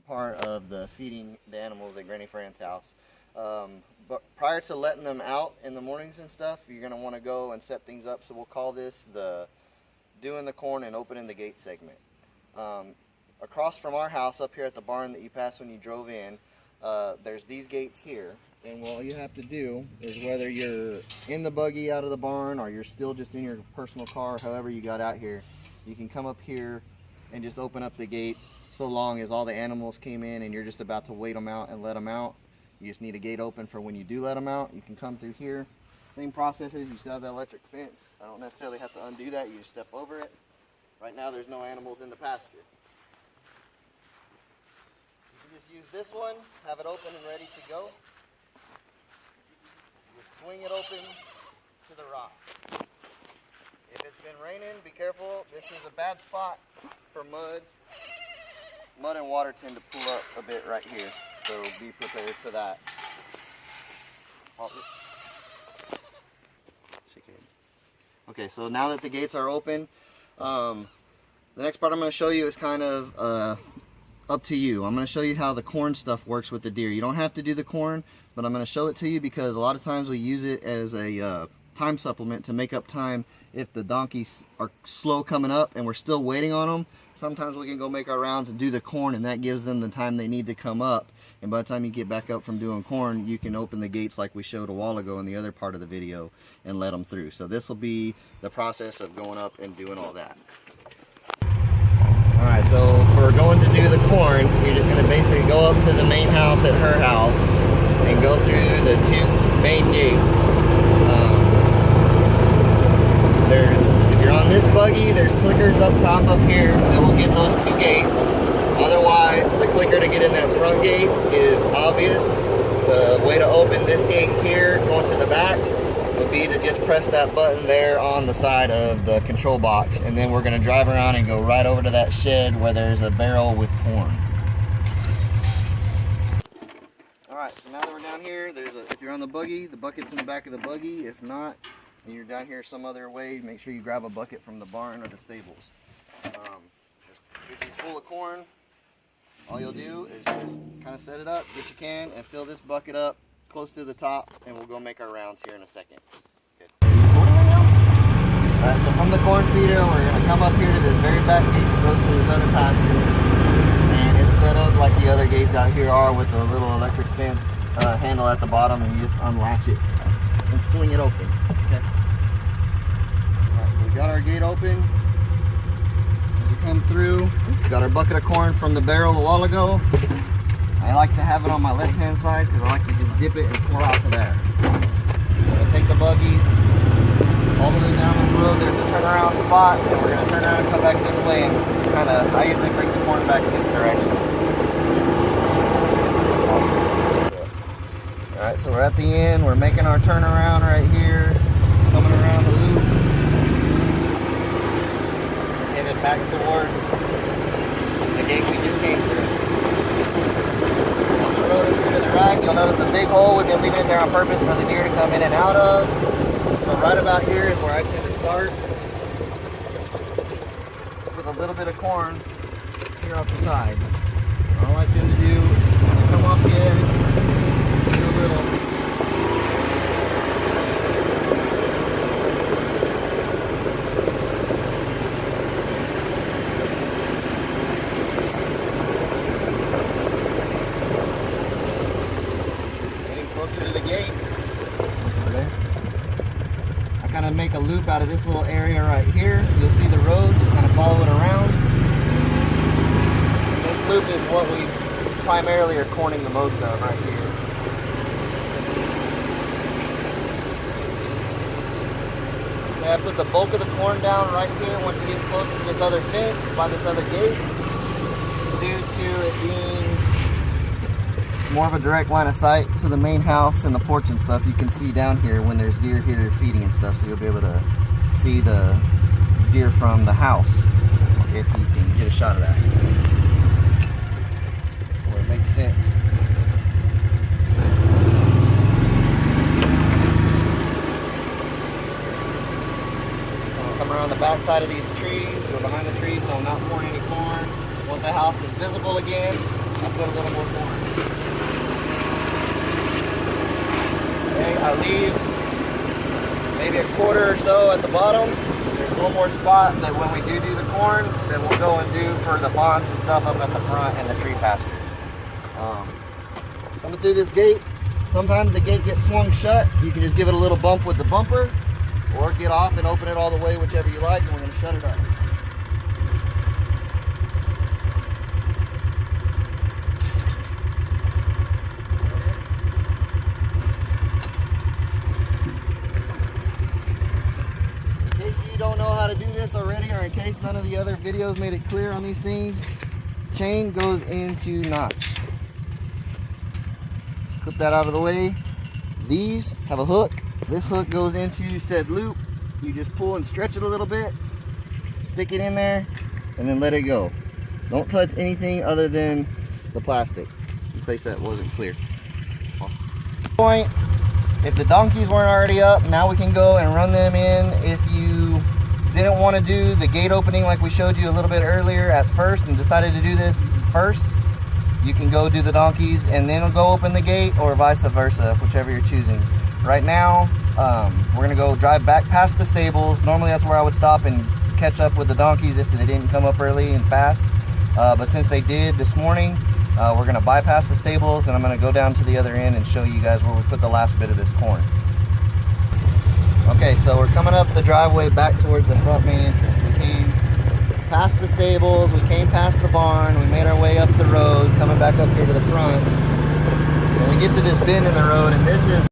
important part of the feeding the animals at Granny Fran's house. But prior to letting them out in the mornings and stuff, you're going to want to go and set things up. So we'll call this the doing the corn and opening the gate segment. Across from our house up here at the barn that you passed when you drove in, there's these gates here. And all you have to do is, whether you're in the buggy out of the barn or you're still just in your personal car, however you got out here, you can come up here and just open up the gate, so long as all the animals came in and you're just about to wait them out and let them out. You just need a gate open for when you do let them out. You can come through here. Same processes, you still have the electric fence. I don't necessarily have to undo that, you just step over it. Right now there's no animals in the pasture. You can just use this one, have it open and ready to go. Just swing it open to the rock. If it's been raining, be careful. This is a bad spot for mud. Mud and water tend to pull up a bit right here, so be prepared for that. Okay, so now that the gates are open, the next part I'm going to show you is kind of up to you. I'm going to show you how the corn stuff works with the deer. You don't have to do the corn, but I'm going to show it to you because a lot of times we use it as a time supplement to make up time if the donkeys are slow coming up and we're still waiting on them. Sometimes we can go make our rounds and do the corn, and that gives them the time they need to come up. And by the time you get back up from doing corn, you can open the gates like we showed a while ago in the other part of the video and let them through. So this will be the process of going up and doing all that. Alright, so for going to do the corn, you're just going to basically go up to the main house at her house and go through the two main gates. If you're on this buggy, there's clickers up top up here that will get those two gates. Otherwise, the clicker to get in that front gate is obvious. The way to open this gate here, going to the back, would be to just press that button there on the side of the control box, and then we're going to drive around and go right over to that shed where there's a barrel with corn. Alright, so now that we're down here, if you're on the buggy, the bucket's in the back of the buggy. If not, and you're down here some other way, make sure you grab a bucket from the barn or the stables. This is full of corn. All you'll do is just kind of set it up, get your can, and fill this bucket up close to the top, and we'll go make our rounds here in a second. Alright, so from the corn feeder, we're going to come up here to this very back gate that goes to this other pasture. And it's set up like the other gates out here are, with a little electric fence handle at the bottom, and you just unlatch it and swing it open. Okay. Alright, so we got our gate open. As you come through, we got our bucket of corn from the barrel a while ago. I like to have it on my left hand side because I like to just dip it and pour off of there. We're going to take the buggy all the way down this road. There's a turnaround spot, and we're going to turn around and come back this way, and just kind of, I usually bring the corn back this direction. Alright, so we're at the end. We're making our turnaround right here, coming around the loop, headed back towards the gate we just came through. On the road up here to the right, you'll notice a big hole. We've been leaving it there on purpose for the deer to come in and out of. So right about here is where I tend to start, with a little bit of corn here off the side. All I tend to do is come off the edge, do a little. Getting closer to the gate. Over there. I kind of make a loop out of this little area right here. You'll see the road, just kind of follow it around. This loop is what we primarily are corning the most of right here. So I put the bulk of the corn down right here once you get close to this other fence by this other gate. Due to it being more of a direct line of sight to the main house and the porch and stuff, you can see down here when there's deer here feeding and stuff, so you'll be able to see the deer from the house if you can get a shot of that. Or it makes sense. Come around the back side of these trees, go behind the trees so I'm not pouring any corn. Once the house is visible again, I put put a little more corn. Okay, I leave maybe a quarter or so at the bottom. There's one more spot that when we do the corn, then we'll go and do for the fawns and stuff up at the front and the tree pasture. Coming through this gate, sometimes the gate gets swung shut. You can just give it a little bump with the bumper, or get off and open it all the way, whichever you like, and we're going to shut it up. In case you don't know how to do this already, or in case none of the other videos made it clear on these things, chain goes into knots. Clip that out of the way. These have a hook. This hook goes into said loop. You just pull and stretch it a little bit, stick it in there, and then let it go. Don't touch anything other than the plastic in case that wasn't clear. Point. If the donkeys weren't already up, now we can go and run them in. If you didn't want to do the gate opening like we showed you a little bit earlier at first and decided to do this first, you can go do the donkeys and then go open the gate, or vice versa, whichever you're choosing. Right now, we're gonna go drive back past the stables. Normally that's where I would stop and catch up with the donkeys if they didn't come up early and fast. But since they did this morning, we're gonna bypass the stables and I'm gonna go down to the other end and show you guys where we put the last bit of this corn. Okay, so we're coming up the driveway back towards the front main entrance. We came past the stables, we came past the barn, we made our way up the road, coming back up here to the front. And we get to this bend in the road, and this is